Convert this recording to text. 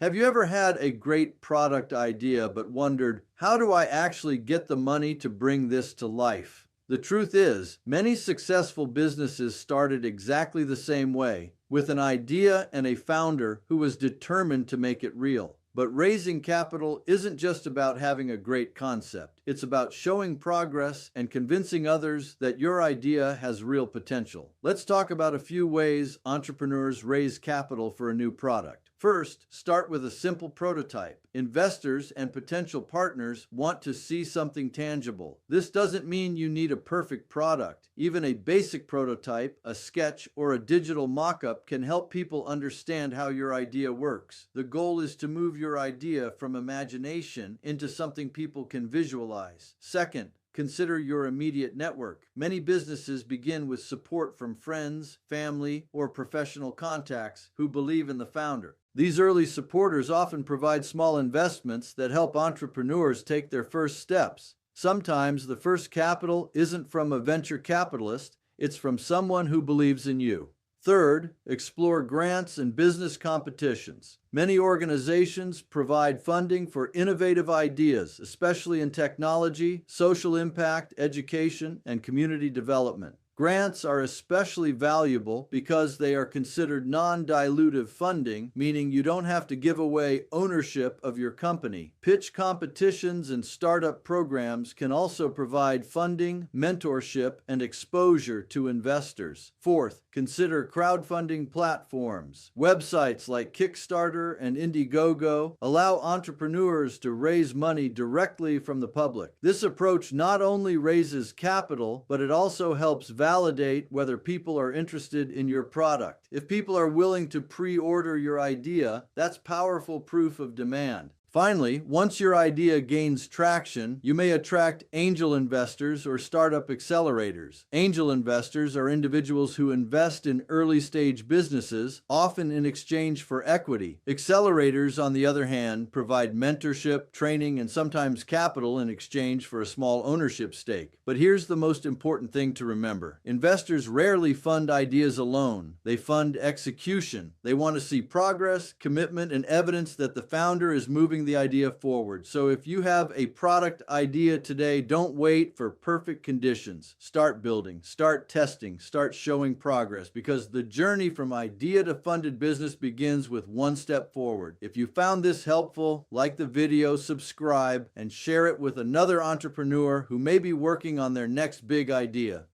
Have you ever had a great product idea but wondered, how do I actually get the money to bring this to life? The truth is, many successful businesses started exactly the same way, with an idea and a founder who was determined to make it real. But raising capital isn't just about having a great concept. It's about showing progress and convincing others that your idea has real potential. Let's talk about a few ways entrepreneurs raise capital for a new product. First, start with a simple prototype. Investors and potential partners want to see something tangible. This doesn't mean you need a perfect product. Even a basic prototype, a sketch, or a digital mock-up can help people understand how your idea works. The goal is to move your idea from imagination into something people can visualize. Second, consider your immediate network. Many businesses begin with support from friends, family, or professional contacts who believe in the founder. These early supporters often provide small investments that help entrepreneurs take their first steps. Sometimes the first capital isn't from a venture capitalist, it's from someone who believes in you. Third, explore grants and business competitions. Many organizations provide funding for innovative ideas, especially in technology, social impact, education, and community development. Grants are especially valuable because they are considered non-dilutive funding, meaning you don't have to give away ownership of your company. Pitch competitions and startup programs can also provide funding, mentorship, and exposure to investors. Fourth, consider crowdfunding platforms. Websites like Kickstarter and Indiegogo allow entrepreneurs to raise money directly from the public. This approach not only raises capital, but it also helps validate whether people are interested in your product. If people are willing to pre-order your idea, that's powerful proof of demand. Finally, once your idea gains traction, you may attract angel investors or startup accelerators. Angel investors are individuals who invest in early-stage businesses, often in exchange for equity. Accelerators, on the other hand, provide mentorship, training, and sometimes capital in exchange for a small ownership stake. But here's the most important thing to remember. Investors rarely fund ideas alone. They fund execution. They want to see progress, commitment, and evidence that the founder is moving the idea forward. So if you have a product idea today, don't wait for perfect conditions. Start building, start testing, start showing progress, because the journey from idea to funded business begins with one step forward. If you found this helpful, like the video, subscribe, and share it with another entrepreneur who may be working on their next big idea.